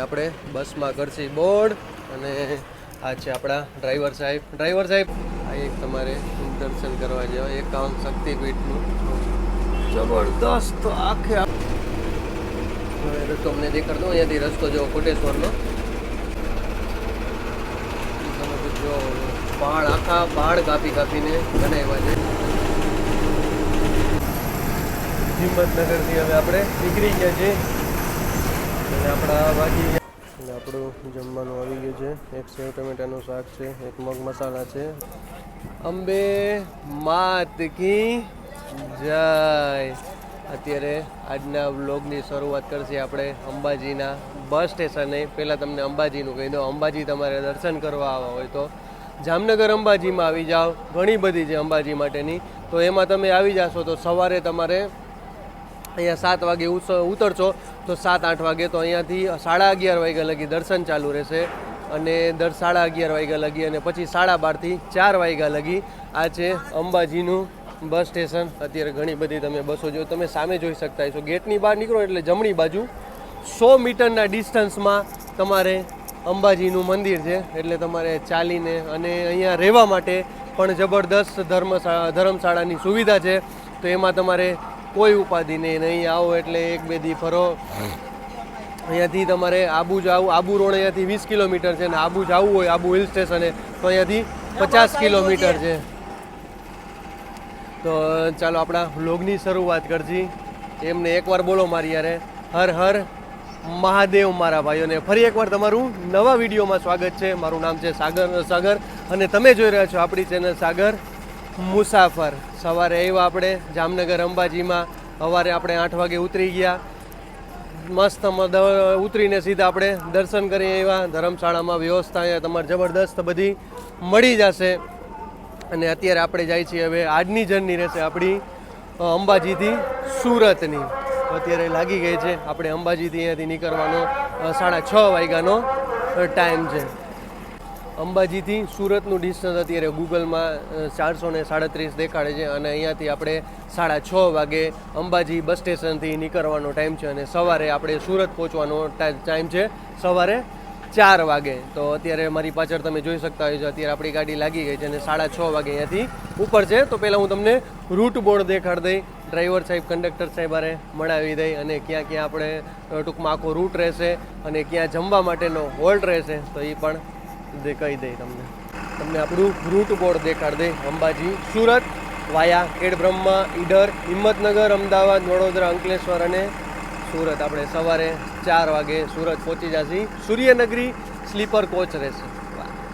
આપણે બસમાં કરશી બોર્ડ અને આ છે આપણા ડ્રાઈવર સાહેબ આ એક તમારે દર્શન કરવા જેવા એકાવન શક્તિપીઠનું જબરદસ્ત આખે રસ્તો અમને દેખાડતો અહીંયાથી રસ્તો જો કોટેશ્વરનો તમે જો પહાડ આખા પહાડ કાપીને બનાવ્યા છે. હિંમતનગરથી હવે આપણે નીકળી ગયા છીએ અને આપણા વાગી ગયા. આપણું જમવાનું આવી ગયું છે. એક સેવ ટમેટાનું શાક છે, એક મગ મસાલા છે. અંબે માત કી જય. અત્યારે આજના વ્લોગની શરૂઆત કરશે આપણે અંબાજીના બસ સ્ટેશને. પહેલાં તમને અંબાજીનું કહી દઉં, અંબાજી તમારે દર્શન કરવા આવવા હોય તો જામનગર અંબાજીમાં આવી જાઓ. ઘણી બધી છે અંબાજી માટેની, તો એમાં તમે આવી જશો તો સવારે તમારે અહીંયા 7 વાગે ઉતરશો તો 7-8 વાગે તો અહીંયાથી 11:30 વાગ્યા લગી દર્શન ચાલુ રહેશે અને 11:30 વાગ્યા લગી અને પછી 12:30 થી 4 વાગ્યા લગી આ છે અંબાજીનું બસ સ્ટેશન. અત્યારે ઘણી બધી તમે બસો જો તમે સામે જોઈ શકતા છો. ગેટની બહાર નીકળો એટલે જમણી બાજુ 100 મીટરના ડિસ્ટન્સમાં તમારે અંબાજીનું મંદિર છે. એટલે તમારે ચાલીને અને અહીંયા રહેવા માટે પણ જબરદસ્ત ધર્મશાળાની સુવિધા છે. તો એમાં તમારે કોઈ ઉપાધિ નહીં. અહીં આવો એટલે 1-2 દી ફરો. અહીંયાથી તમારે આબુ રોડ અહીંયાથી 20 કિલોમીટર છે અને આબુ જવું હોય આબુ હિલ સ્ટેશને તો અહીંયાથી 50 કિલોમીટર છે. તો ચાલો આપણા વ્લોગની શરૂઆત કરજી. એમને એકવાર બોલો મારી યારે હર હર મહાદેવ મારા ભાઈઓને. ફરી એકવાર તમારું નવા વિડીયોમાં સ્વાગત છે. મારું નામ છે સાગર અને તમે જોઈ રહ્યા છો આપણી ચેનલ સાગર મુસાફર. સવારે આવ્યા આપણે જામનગર અંબાજીમાં. સવારે આપણે 8 વાગે ઉતરી ગયા. મસ્ત ઉતરીને સીધા આપણે દર્શન કરી આવ્યા. ધર્મશાળામાં વ્યવસ્થા અહીંયા તમારે જબરદસ્ત બધી મળી જશે. અને અત્યારે આપણે જાય છીએ હવે આજની જર્ની રહેશે આપણી અંબાજીથી સુરતની. અત્યારે લાગી ગઈ છે આપણે અંબાજીથી અહીંયાથી નીકળવાનો 6:30 વાગ્યાનો ટાઈમ છે. અંબાજીથી સુરતનું ડિસ્ટન્સ અત્યારે ગૂગલમાં 437 દેખાડે છે અને અહીંયાથી આપણે 6:30 વાગે અંબાજી બસ સ્ટેશનથી નીકળવાનો ટાઈમ છે અને સવારે આપણે સુરત પહોંચવાનો ટાઈમ છે સવારે 4 વાગે. તો અત્યારે મારી પાછળ તમે જોઈ શકતા હોય છો અત્યારે આપણી ગાડી લાગી ગઈ છે અને 6:30 વાગે અહીંયાથી ઉપર છે. તો પહેલાં હું તમને રૂટ બોર્ડ દેખાડી દઈ, ડ્રાઈવર સાહેબ કંડક્ટર સાહેબ હારે મળાવી દઈ અને ક્યાં ક્યાં આપણે ટૂંકમાં આખો રૂટ રહેશે અને ક્યાં જમવા માટેનો હોલ્ટ રહેશે તો એ પણ કહી દઈ તમને આપણું રૂટ બોર્ડ દેખાડી દઈ. અંબાજી સુરત વાયા ખેડબ્રહ્મા, ઈડર, હિંમતનગર, અમદાવાદ, વડોદરા, અંકલેશ્વર અને સુરત. આપણે સવારે 4 વાગે સુરત પહોંચી જશી. સૂર્યનગરી સ્લીપર કોચ રહેશે.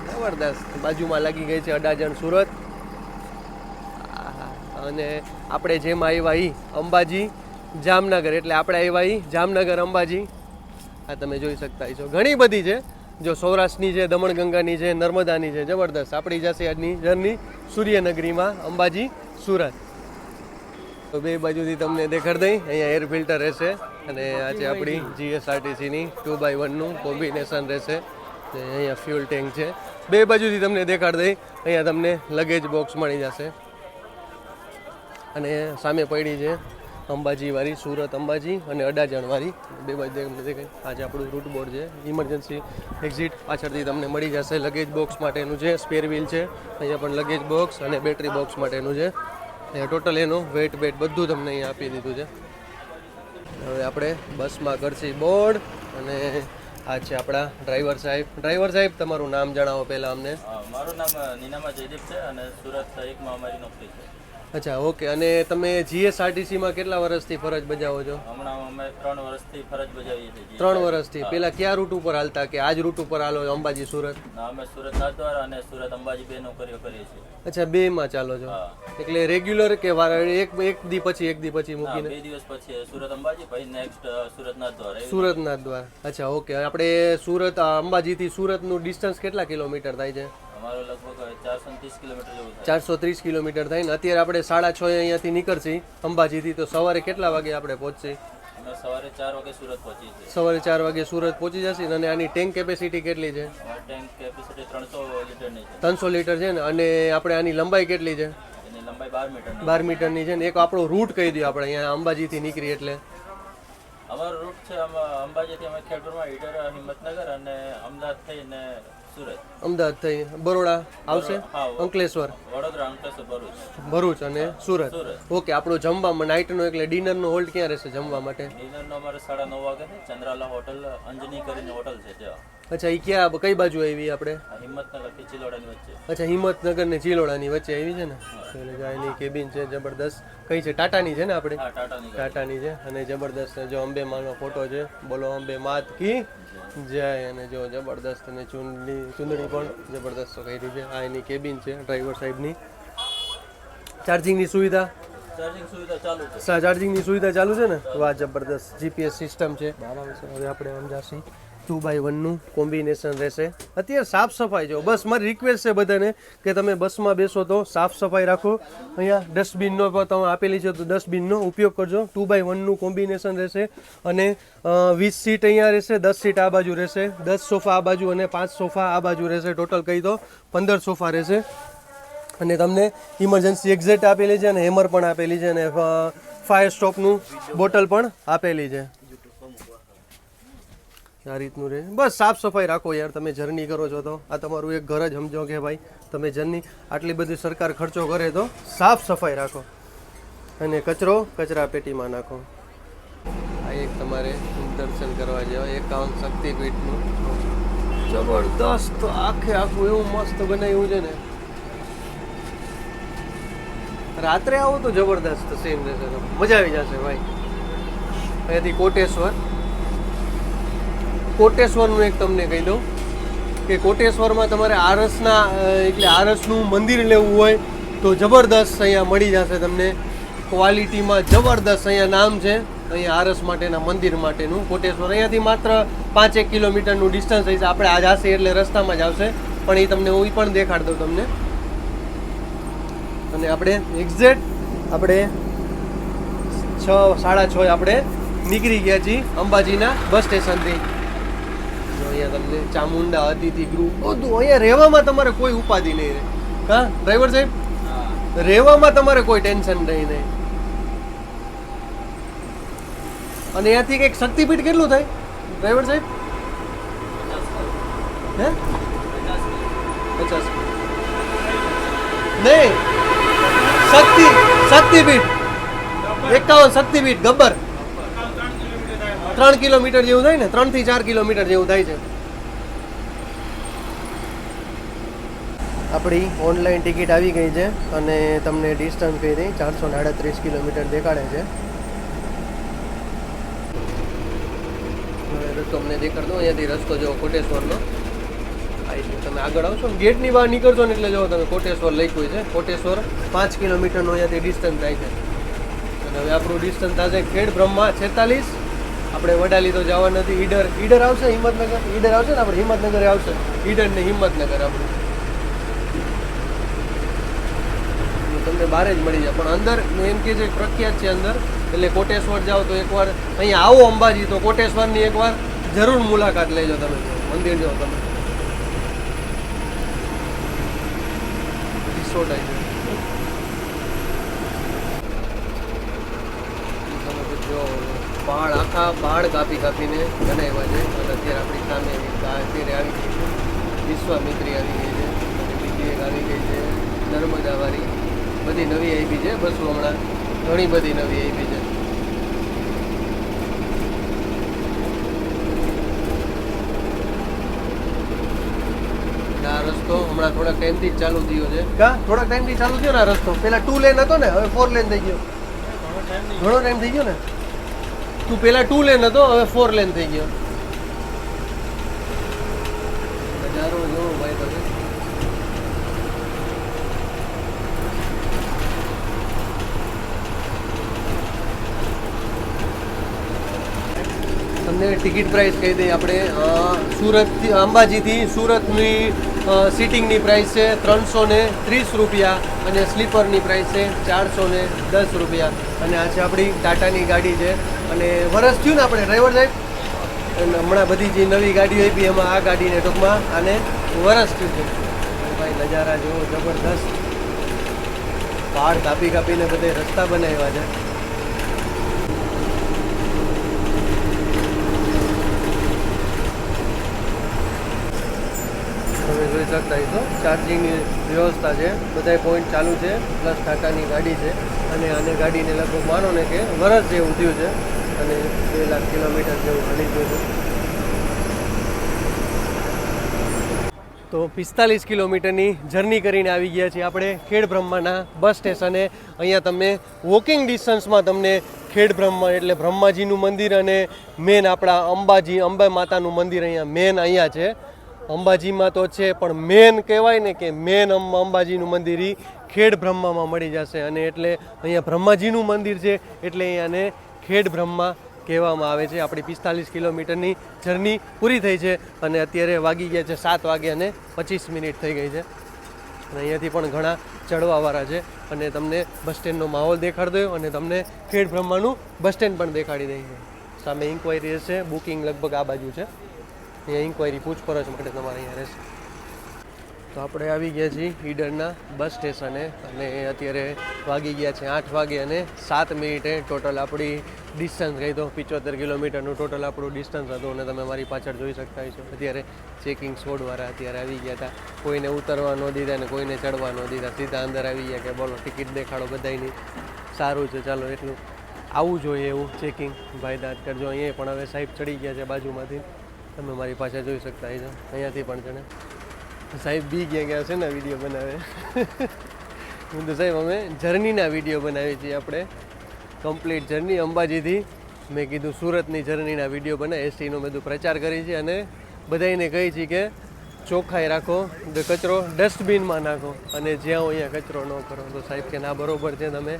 જબરદસ્ત. બાજુમાં લાગી ગઈ છે અડાજણ સુરત. અને આપણે જેમ આવ્યા એ અંબાજી જામનગર એટલે આપણે આવ્યા એ જામનગર અંબાજી. આ તમે જોઈ શકતા છો ઘણી બધી છે. જો સૌરાષ્ટ્રની છે, દમણગંગાની છે, નર્મદાની છે. જબરદસ્ત. આપણી જશે આજની જર્ની સૂર્યનગરીમાં અંબાજી સુરત. તો બે બાજુથી તમને દેખાડી દઈ. અહીંયા એર ફિલ્ટર રહેશે અને આ છે આપણી GSRTCની 2x1નું કોમ્બિનેશન રહેશે. અહીંયા ફ્યુલ ટેન્ક છે. બે બાજુથી તમને દેખાડી દઈ. અહીંયા તમને લગેજ બોક્સ મળી જશે અને સામે પડી છે અંબાજીવાળી સુરત અંબાજી અને અડાજણવાળી બે બાજુ દેખાય. આજે આપણું રૂટ બોર્ડ છે. ઇમરજન્સી એક્ઝિટ પાછળથી તમને મળી જશે. લગેજ બોક્સ માટેનું છે, સ્પેર વ્હીલ છે. અહીંયા પણ લગેજ બોક્સ અને બેટરી બોક્સ માટેનું છે. અહીંયા ટોટલ એનું વેટ બધું તમને અહીંયા આપી દીધું છે. હવે આપણે બસમાં કરશી બોર્ડ અને આ છે આપણા ડ્રાઈવર સાહેબ તમારું નામ જણાવો પહેલાં અમને. મારું નામ નીનામા જયદીપ છે અને સુરત 1માં અમારી નોકરી છે. અચ્છા, ઓકે. અને તમે GSRTCમાં કેટલા વર્ષથી ફરજ બજાવો છો? હમણાં અમે 3 વર્ષથી ફરજ બજાવીએ છીએ. 3 વર્ષથી. પહેલા કયા રૂટ ઉપર હાલતા કે આજ રૂટ ઉપર હાલો અંબાજી સુરત? અમે સુરત નાથદ્વાર અને સુરત અંબાજી 2 નોકરીઓ કરીએ છીએ. અચ્છા, 2માં ચાલો છો એટલે રેગ્યુલર કે એક દી પછી મૂકીને? 2 દિવસ પછી સુરત અંબાજી, પછી નેક્સ્ટ સુરત નાથદ્વાર. અચ્છા, ઓકે. આપણે સુરત અંબાજીથી સુરતનું ડિસ્ટન્સ કેટલા કિલોમીટર થાય છે? અમારો લગભગ 430 કિલોમીટર જેવું થાય. 430 કિલોમીટર થાય ને. અત્યારે આપણે 6:30 અહીંયાથી નીકળશી અંબાજીથી તો સવારે કેટલા વાગે આપણે પહોંચશે? અમે સવારે 4 વાગે સુરત પહોંચી છીએ. સવારે 4 વાગે સુરત પહોંચી જશે. અને આની ટેન્ક કેપેસિટી કેટલી છે? ટેન્ક કેપેસિટી 300 લીટરની છે. 300 લીટર છે ને. અને આપણે આની લંબાઈ કેટલી છે? એની લંબાઈ 12 મીટરની. 12 મીટરની છે ને. એક આપણો રૂટ કહી દો આપણે અહીંયા અંબાજીથી નીકળી એટલે. અમારો રૂટ છે અંબાજીથી અમે ખેડબ્રહ્મા, ઈડર, હિંમતનગર અને અમદાવાદ થઈને સુરત. અમદાવાદ થઈ બરોડા આવશે, હા, અંકલેશ્વર, વડોદરા, અંકલેશ્વર, ભરૂચ. ભરૂચ અને સુરત. સુરત. ઓકે, આપણું જમવામાં નાઇટનો એટલે ડિનરનો હોલ્ડ ક્યાં રહેશે જમવા માટે? ડિનરનો અમારે 9:30 વાગે છે. ચંદ્રાલા હોટલ, અંજની કરીને હોટલ છે ત્યાં. અચ્છા, એ ક્યાં કઈ બાજુ આવી આપણે? હિંમતનગરથી ચિલોડાની વચ્ચે. અચ્છા, હિંમતનગર ને ચિલોડાની વચ્ચે આવી છે ને. એટલે ગાયની કેબિન છે જબરદસ્ત. કઈ છે? ટાટાની છે ને આપણે? હા, ટાટાની ગાડી. ટાટાની છે અને જબરદસ્ત. જો અંબે માનો ફોટો છે, બોલો અંબે માત કી જય. અને જો જબરદસ્ત અને ચુંદડી પણ જબરદસ્ત કરી છે. આ એની કેબિન છે ડ્રાઈવર સાહેબની. ચાર્જિંગની સુવિધા? ચાર્જિંગ સુવિધા ચાલુ છે. ચાર્જિંગની સુવિધા ચાલુ છે ને. વાહ, જબરદસ્ત. જીપીએસ સિસ્ટમ છે. હવે આપણે સમજાશી 2x1 નું કોમ્બિનેશન રહેશે. અત્યારે સાફ સફાઈ જો, બસ મારી રિક્વેસ્ટ છે બધાને કે તમે બસમાં બેસો તો સાફ સફાઈ રાખો. અહીંયા ડસ્ટબિનનો પણ તમે આપેલી છે તો ડસ્ટબિનનો ઉપયોગ કરજો. 2x1 નું કોમ્બિનેશન રહેશે અને 20 સીટ અહીંયા રહેશે, 10 સીટ આ બાજુ રહેશે, 10 સોફા આ બાજુ અને 5 સોફા આ બાજુ રહેશે. ટોટલ કહી દો 15 સોફા રહેશે. અને તમને ઇમરજન્સી એક્ઝિટ આપેલી છે અને હેમર પણ આપેલી છે અને ફાયર સ્ટોપનું બોટલ પણ આપેલી છે. આ રીતનું રહે. બસ સાફ સફાઈ રાખો યાર. તમે જર્ની કરો છો તો આ તમારું એક ઘર જ સમજો કે ભાઈ તમે જર્ની આટલી બધી સરકાર ખર્ચો કરે તો સાફ સફાઈ રાખો અને કચરો કચરા પેટીમાં નાખો. આ એક તમારે દર્શન કરવા જેવા 51 શક્તિપીઠનું જબરદસ્ત આખે આખું એવું મસ્ત બનાવ્યું છે ને. રાત્રે આવો તો જબરદસ્ત સીન રહેશે, મજા આવી જશે ભાઈ. અહીંયાથી કોટેશ્વરનું એક તમને કહી દઉં કે કોટેશ્વરમાં તમારે આરસના એટલે આરસનું મંદિર લેવું હોય તો જબરદસ્ત અહીંયા મળી જશે તમને ક્વોલિટીમાં. જબરદસ્ત અહીંયા નામ છે અહીંયા આરસ માટેના મંદિર માટેનું કોટેશ્વર. અહીંયાથી માત્ર 5-1 કિલોમીટરનું ડિસ્ટન્સ હશે. આપણે આજ હશે એટલે રસ્તામાં જ આવશે પણ એ તમને હું પણ દેખાડ દઉં તમને. અને આપણે એક્ઝેક્ટ આપણે 6:30 આપણે નીકળી ગયા છીએ અંબાજીના બસ સ્ટેશનથી. અહીંયા તમને ચામુંડા અતિથિ ગૃહ બધું અહીંયા રહેવામાં તમારે કોઈ ઉપાધિ નહીં રહે. હા ડ્રાઈવર સાહેબ, રહેવામાં તમારે કોઈ ટેન્શન નહીં. અને અહીંયાથી કંઈક શક્તિપીઠ કેટલું થાય ડ્રાઈવર સાહેબ? હે 50 નહીં, શક્તિપીઠ 51 શક્તિપીઠ ગબ્બર 3 કિલોમીટર જેવું થાય ને, 3 થી 4 કિલોમીટર જેવું થાય છે. આપણી ઓનલાઈન ટિકિટ આવી ગઈ છે અને તમને ડિસ્ટન્સ કહી દઈ 438 કિલોમીટર દેખાડે છે. હવે રસ્તો અમને દેખાડતો અહીંયાથી રસ્તો જો કોટેશ્વરનો. તમે આગળ આવશો ને ગેટની બહાર નીકળશો ને એટલે જો તમે કોટેશ્વર લખ્યું છે. કોટેશ્વર 5 કિલોમીટરનું અહીંયાથી ડિસ્ટન્સ થાય છે. અને હવે આપણું ડિસ્ટન્સ થશે ખેડબ્રહ્મા 46. આપણે વડાલી તો જવા નથી. ઈડર આવશે, હિંમતનગર ઈડર આવશે ને, આપણે હિંમતનગર આવશે. ઈડર ને હિંમતનગર આપણું તમને બહાર જ મળી જાય. પણ અંદર એમ કે છે પ્રખ્યાત છે અંદર. એટલે કોટેશ્વર જાઓ તો એકવાર અહીંયા આવો અંબાજી તો કોટેશ્વરની એકવાર જરૂર મુલાકાત લેજો. તમે મંદિર જાઓ તમે. રિસોર્ટ આવી જો પહાડ, આખા પહાડ કાપીને બનાવ્યા છે. અને અત્યારે આપણી સામે અત્યારે આવી ગઈ છે વિશ્વામિત્રી આવી ગઈ છે અને બીજી એક આવી ગઈ છે નર્મદાવાળી. બધી નવી આવી છે બસો હમણાં, ઘણી બધી નવી આવી છે. આ રસ્તો હમણાં થોડાક ટાઈમથી જ ચાલુ થયો છે. થોડાક ટાઈમથી ચાલુ થયો ને આ રસ્તો. પહેલા 2 લેન હતો ને, હવે 4 લેન થઈ ગયો. ઘણો ટાઈમ થઈ ગયો ને. તું પેલા 2 લેન હતો, હવે 4 લેન થઈ ગયો. નજારો જોવો ભાઈ તમે. તમને ટિકિટ પ્રાઇસ કહી દઈએ આપણે. સુરતથી અંબાજીથી સુરતની સીટિંગની પ્રાઇસ છે 330 રૂપિયા અને સ્લીપરની પ્રાઇસ છે 410 રૂપિયા. અને આ છે આપણી ટાટાની ગાડી છે. અને વરસ થયું ને આપણે ડ્રાઈવર સાહેબ, અને હમણાં બધી જે નવી ગાડીઓ આપી એમાં આ ગાડીને ટૂંકમાં આને વરસ થયું છે. ભાઈ નજારા જેવો જબરદસ્ત. પહાડ કાપીને બધે રસ્તા બનાવ્યા છે. જોઈ શકતા છો ચાર્જિંગની વ્યવસ્થા છે, બધા પોઈન્ટ ચાલુ છે, પ્લસ ટાટાની ગાડી છે અને આને ગાડીને લગભગ માનો ને કે વરસ જેવું થયું છે અને 2 લાખ કિલોમીટર જેવું હાલી ગયું છે. તો 45 કિલોમીટરની જર્ની કરીને આવી ગયા છીએ આપણે ખેડબ્રહ્માના બસ સ્ટેશને. અહીંયા તમે વોકિંગ ડિસ્ટન્સમાં તમને ખેડબ્રહ્મા એટલે બ્રહ્માજીનું મંદિર અને મેન આપણા અંબા માતાનું મંદિર અહીંયા છે. અંબાજીમાં તો છે પણ મેન કહેવાય ને કે મેન અંબાજીનું મંદિર એ ખેડબ્રહ્મામાં મળી જશે અને એટલે અહીંયા બ્રહ્માજીનું મંદિર છે એટલે અહીંયાને ખેડબ્રહ્મા કહેવામાં આવે છે. આપણી 45 કિલોમીટરની જર્ની પૂરી થઈ છે અને અત્યારે વાગી ગયા છે 7:25 થઈ ગઈ છે. અને અહીંયાથી પણ ઘણા ચડવાવાળા છે અને તમને બસ સ્ટેન્ડનો માહોલ દેખાડી દો અને તમને ખેડબ્રહ્માનું બસ સ્ટેન્ડ પણ દેખાડી દઈએ. સામે ઇન્ક્વાયરી રહેશે, બુકિંગ લગભગ આ બાજુ છે. અહીંયા ઇન્ક્વાયરી પૂછપરછ માટે તમારે અહીંયા રહેશે. તો આપણે આવી ગયા છીએ ઈડરના બસ સ્ટેશને અને અત્યારે વાગી ગયા છે 8 વાગે અને 7 ટોટલ આપણી ડિસ્ટન્સ ગઈ તો 75 કિલોમીટરનું ટોટલ આપણું ડિસ્ટન્સ હતું અને તમે મારી પાછળ જોઈ શકતા છો અત્યારે ચેકિંગ સ્કોડવાળા અત્યારે આવી ગયા હતા. કોઈને ઉતરવા ન દીધા ને કોઈને ચડવા ન દીધા, સીધા અંદર આવી ગયા કે બોલો ટિકિટ દેખાડો બધાયની. સારું છે, ચાલો એટલું આવવું જોઈએ એવું ચેકિંગ ભાઈ દાંત કરજો. અહીંયા પણ હવે સાહેબ ચડી ગયા છે બાજુમાંથી, તમે મારી પાછળ જોઈ શકતા છો. અહીંયાથી પણ છે ને સાહેબ બી ગયા છે ને વિડીયો બનાવે. હું તો સાહેબ અમે જર્નીના વિડીયો બનાવીએ છીએ, આપણે કમ્પ્લીટ જર્ની અંબાજીથી. મેં કીધું સુરતની જર્નીના વિડીયો બનાવે, એસટીનો બધું પ્રચાર કરી છે અને બધાને કહી છે કે ચોખ્ખાઈ રાખો, કચરો ડસ્ટબિનમાં નાખો અને જ્યાં અહીંયા કચરો ન કરો. તો સાહેબ કે ના બરોબર છે, તમે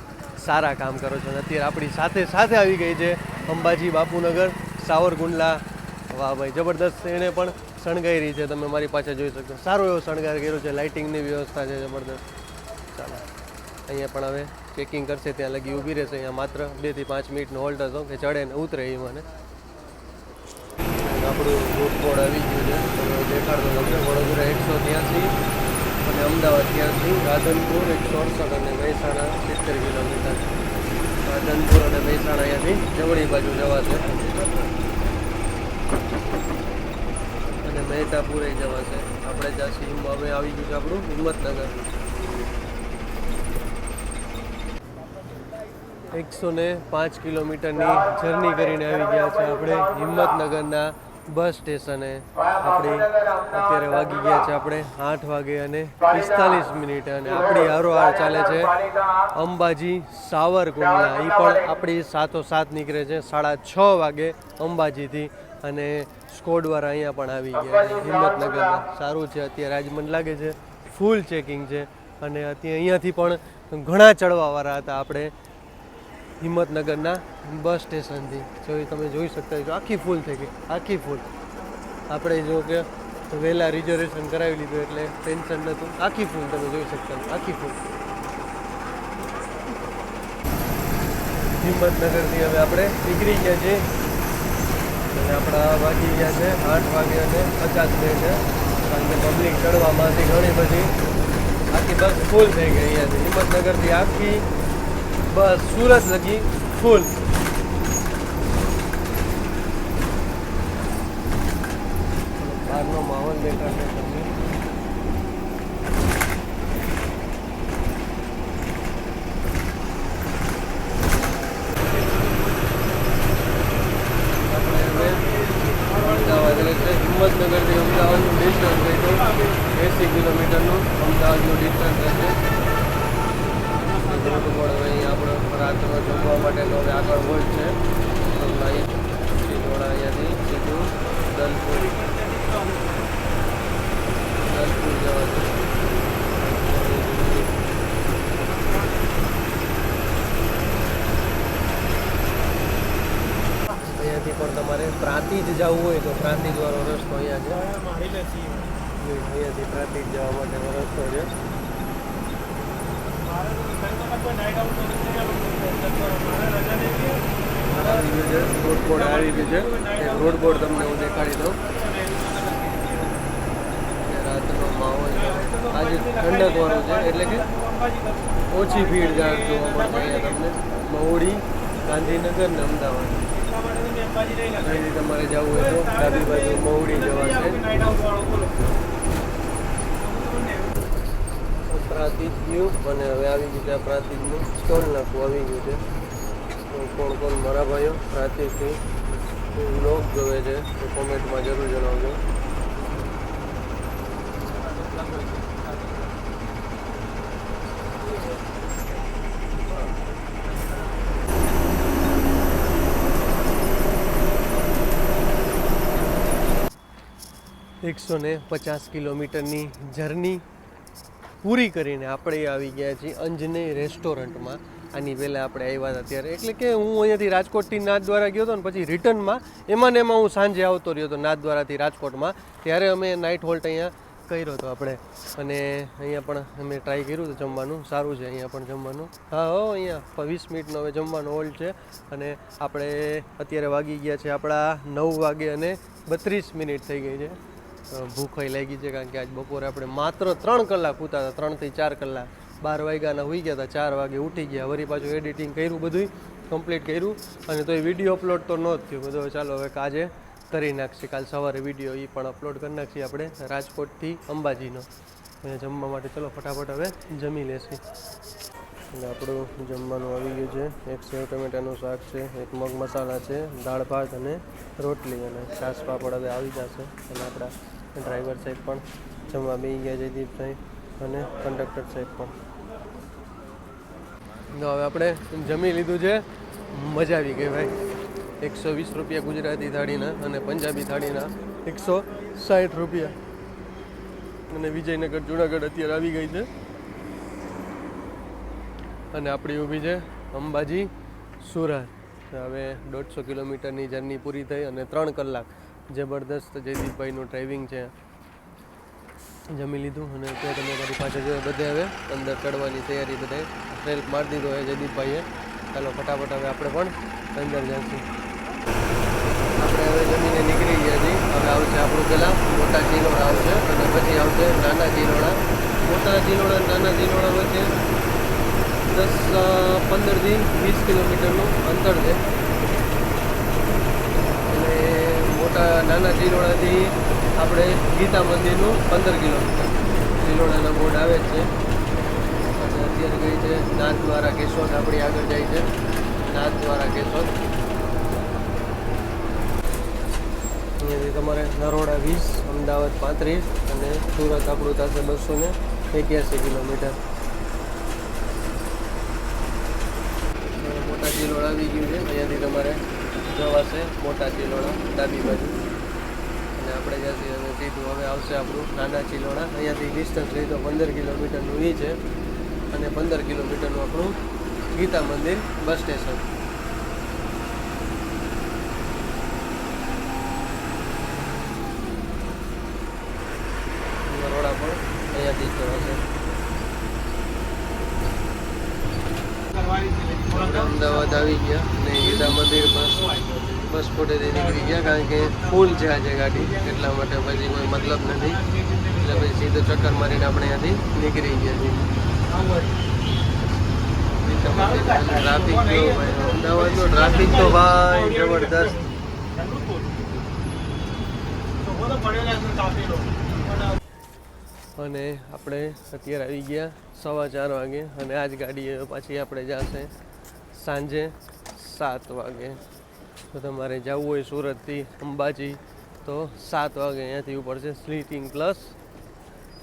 સારા કામ કરો છો. અને અત્યારે આપણી સાથે આવી ગઈ છે અંબાજી બાપુનગર સાવરકુંડલા. વાહ ભાઈ જબરદસ્ત, એને પણ શણગારી છે, તમે મારી પાસે જોઈ શકો. સારો એવો શણગાર કર્યો છે, લાઇટિંગની વ્યવસ્થા છે જબરદસ્ત. ચાલો અહીંયા પણ હવે ચેકિંગ કરશે, ત્યાં લગી ઊભી રહેશે. અહીંયા માત્ર 2 થી 5 મિનિટનો હોલ્ડ હતો કે ચડે ને ઉતરે એ મને. આપણું રૂટ બોર્ડ આવી ગયું છે, તમે દેખાડતો તમને. વડોદરા 183 અને અમદાવાદ 83, રાધનપુર 168 અને મહેસાણા 70 કિલોમીટર. રાધનપુર અને મહેસાણા અહીંયાથી જમણી બાજુ જવાશે અને મહેતાપુરે જવાશે. આપણે જ્યાંથી હવે આવી ગયું છે આપણું હિંમતનગર. 105 કિલોમીટરની જર્ની કરીને આવી ગયા છે આપણે હિંમતનગરના બસ સ્ટેશને. આપણી અત્યારે વાગી ગયા છે આપણે 8 વાગે અને 45 અને આપણી હારોહાર ચાલે છે અંબાજી સાવરકુંડલા. એ પણ આપણી સાથોસાથ નીકળે છે 6:30 વાગે અંબાજીથી અને સ્કોડવાળા અહીંયા પણ આવી ગયા છે હિંમતનગરના. સારું છે, અત્યારે આજ મને લાગે છે ફૂલ ચેકિંગ છે અને અહીંયાથી પણ ઘણા ચડવાવાળા હતા આપણે હિંમતનગરના બસ સ્ટેશનથી. તમે જોઈ શકતા છો આખી ફૂલ થઈ ગઈ, આખી ફૂલ. આપણે જો કે વહેલા રિઝર્વેશન કરાવી લીધું એટલે ટેન્શન નહોતું. આખી ફૂલ તમે જોઈ શકતા છો, આખી ફૂલ. હિંમતનગરથી હવે આપણે નીકળી ગયા છીએ અને આપણા વાગી ગયા છે 8 વાગે અને 50 કારણ કે પબ્લિક ચડવામાંથી ઘણી બધી આખી બસ ફૂલ થઈ ગઈ. અહીંયાથી હિંમતનગરથી આખી બસ સુરત લગી ફૂલ. બહારનો માહોલ દેખાશે તમને. આપણે હવે અમદાવાદ રહેશે. હિંમતનગરથી અમદાવાદનું ડિસ્ટન્સ રહેશે 80 કિલોમીટરનું અમદાવાદનું ડિસ્ટન્સ રહેશે. અહીંયા આપણે રાતનો જમવા માટેનો હવે આગળ હોય છે. અહીંયાથી સીધું દલપુર જવા છે. અહીંયાથી પણ તમારે પ્રાંતિજ જવું હોય તો પ્રાંતિજ વાળો રસ્તો અહીંયા છે. અહીંયાથી પ્રાંતિજ જવા માટેનો રસ્તો છે. રોડ બોર્ડ આવી ગયું છે. રોડ બોર્ડ તમને હું દેખાડી દઉં. રાતનો માહોલ આજે ઠંડક વાળું છે એટલે કે ઓછી ભીડ જોવા મળશે અહીંયા તમને. મહુડી, ગાંધીનગર ને અમદાવાદ અહીંથી તમારે જવું હોય તો ડાબી બાજુ મહુડી જવાશે. ગયું અને હવે આવી ગયું છે આ પ્રાંતિજનું સ્ટોલ નાખવું આવી ગયું છે. તો કોણ કોણ મારા ભાઈઓ પ્રાંતિજથી વ્લોગ જોવે છે તો કોમેન્ટમાં જરૂર જણાવજો. એકસો ને 50 કિલોમીટરની જર્ની પૂરી કરીને આપણે આવી ગયા છીએ અંજનેય રેસ્ટોરન્ટમાં. આની પહેલાં આપણે આવ્યા હતા ત્યારે, એટલે કે હું અહીંયાથી રાજકોટથી નાથદ્વારા ગયો હતો ને પછી રિટર્નમાં એમાં ને એમાં હું સાંજે આવતો રહ્યો હતો નાથદ્વારાથી રાજકોટમાં. ત્યારે અમે નાઇટ હોલ્ટ અહીંયા કર્યો હતો આપણે, અને અહીંયા પણ અમે ટ્રાય કર્યું હતું જમવાનું. સારું છે અહીંયા પણ જમવાનું. હા હો, અહીંયા 20 મિનિટનો હવે જમવાનો હોલ્ટ છે. અને આપણે અત્યારે વાગી ગયા છે આપણા 9 વાગે અને 32 મિનિટ થઈ ગઈ છે. ભૂખાઈ લાગી છે કારણ કે આજ બપોરે આપણે માત્ર 3 કલાક સૂતા હતા, 3 થી 4 કલાક. 12 વાગ્યાના હોઈ ગયા હતા, 4 વાગે ઉઠી ગયા. વળી પાછું એડિટિંગ કર્યું, બધું કમ્પ્લીટ કર્યું, અને તો એ વિડીયો અપલોડ તો ન જ થયું બધું. ચાલો હવે આજે કરી નાખીએ, કાલ સવારે વિડીયો એ પણ અપલોડ કરી નાખીએ આપણે રાજકોટથી અંબાજીનો. અને જમવા માટે ચલો ફટાફટ હવે જમી લેશે. અને આપણું જમવાનું આવી ગયું છે. એક સેવ ટમેટાનું શાક છે, એક મગ મસાલા છે, દાળ ભાત અને રોટલી, અને છાશ પાપડ હવે આવી જશે. અને આપણા ડ્રાઈવર સાહેબ પણ જમવા બેસી ગયા, જયદીપ સાહેબ અને કંડક્ટર સાહેબ પણ. હવે આપણે જમી લીધું છે, મજા આવી ગઈ ભાઈ. 120 રૂપિયા ગુજરાતી થાળીના અને પંજાબી થાળીના 160 રૂપિયા. અને વિજયનગર જુનાગઢ અત્યારે આવી ગઈ છે. અને આપણી ઊભી છે અંબાજી સુરત. હવે 150 કિલોમીટરની જર્ની પૂરી થઈ અને 3 કલાક જબરદસ્ત જયદીપભાઈનું ડ્રાઇવિંગ છે. જમી લીધું અને ત્યાં તમે મારી પાસે જોઈએ બધે હવે અંદર ચડવાની તૈયારી, બધાએ ટ્રેલ મારી દીધો હોય જયદીપભાઈએ. ચાલો ફટાફટ હવે આપણે પણ અંદર જઈશું. આપણે હવે જમીને નીકળી ગયા છીએ. હવે આવશે આપણું પહેલાં મોટા ચિલોડા આવશે અને પછી આવશે નાના ચિલોડા. મોટા ચિલોડા નાના ચિલોડા વચ્ચે 15 થી 20 કિલોમીટરનું અંતર છે. અને નાના ચિલોડાથી આપણે ગીતા મંદિરનું 15 કિલોમીટર ચિલોડાના બોર્ડ આવે જ છે. અને અત્યારે ગઈ છે નાથદ્વારા કેશોદ, આપણી આગળ જાય છે નાથદ્વારા કેશોદ. અહીંયાથી તમારે નરોડા 20, અમદાવાદ 35 અને સુરત આપણું થશે 281 કિલોમીટર. મોટા ચિલોડા આવી ગયું છે. અહીંયાથી તમારે જવાશે મોટા ચિલોડા ડાબી બાજુ. અને આપણે જ્યાંથી હવે સીધું હવે આવશે આપણું નાના ચિલોડા. અહીંયાથી ડિસ્ટન્સ રહી તો 15 કિલોમીટરનું એ છે, અને 15 કિલોમીટરનું આપણું ગીતા મંદિર બસ સ્ટેશન. નરોડા પણ અહીંયાથી જ જવાશે. અમદાવાદ આવી ગયા અને ગીતા મંદિર બસ સ્પોટેથી નીકળી ગયા, કારણ કે ફૂલ છે આજે ગાડી, એટલા માટે પછી કોઈ મતલબ નથી. એટલે પછી સીધો ચક્કર મારીને આપણે અહીંયાથી નીકળી ગયા છીએ. ટ્રાફિક તો ભાઈ, અમદાવાદનો ટ્રાફિક તો ભાઈ જબરદસ્ત. અને આપણે અત્યારે આવી ગયા 4:15 વાગે, અને આ જ ગાડી પાછી આપણે જશે સાંજે 7 વાગે. તો તમારે જવું હોય સુરતથી અંબાજી તો 7 વાગે અહીંયાથી ઉપડશે સ્લીપિંગ પ્લસ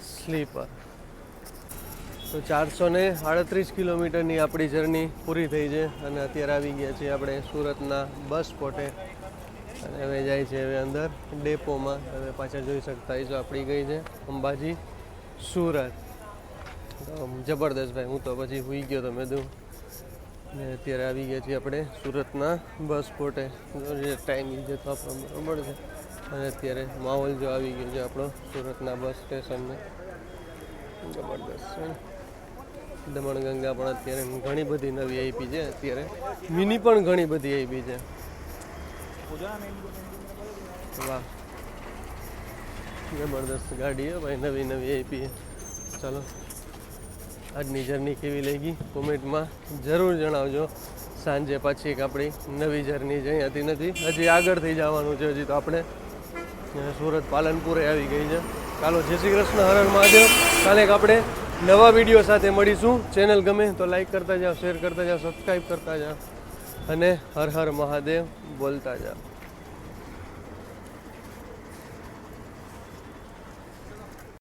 સ્લીપર. તો 438 કિલોમીટરની આપણી જર્ની પૂરી થઈ છે. અને અત્યારે આવી ગયા છીએ આપણે સુરતના બસ સ્પોટે. અને હવે જાય છે હવે અંદર ડેપોમાં. હવે પાછા જોઈ શકતા હશો આપણી ગઈ છે અંબાજી સુરત. જબરદસ્ત ભાઈ, હું તો પછી સૂઈ ગયો તો મેં કીધું. ને અત્યારે આવી ગયા છીએ આપણે સુરતના બસ સ્પોટે. ટાઈમ જે તો આપણો બરાબર છે. અને અત્યારે માહોલ જો આવી ગયો છે આપણો સુરતના બસ સ્ટેશનને. જબરદસ્ત છે. દમણગંગા પણ અત્યારે ઘણી બધી નવી આપી છે. અત્યારે મિની પણ ઘણી બધી આપી છે. વાહ, જબરદસ્ત ગાડી હે ભાઈ, નવી નવી આપી. ચાલો, આજની જર્ની કેવી લાગી કોમેન્ટમાં જરૂર જણાવજો. સાંજે પાછી એક આપણી નવી જર્ની છે, અહીંયાથી નથી, હજી આગળ થઈ જવાનું છે. હજી તો આપણે સુરત પાલનપુરે આવી ગઈ છે. ચાલો, જય શ્રી કૃષ્ણ, હર હર મહાદેવ. કાલે આપણે નવા વિડીયો સાથે મળીશું. ચેનલ ગમે તો લાઈક કરતા જાઓ, શેર કરતા જાઓ, સબસ્ક્રાઈબ કરતા જાઓ અને હર હર મહાદેવ બોલતા જાઓ.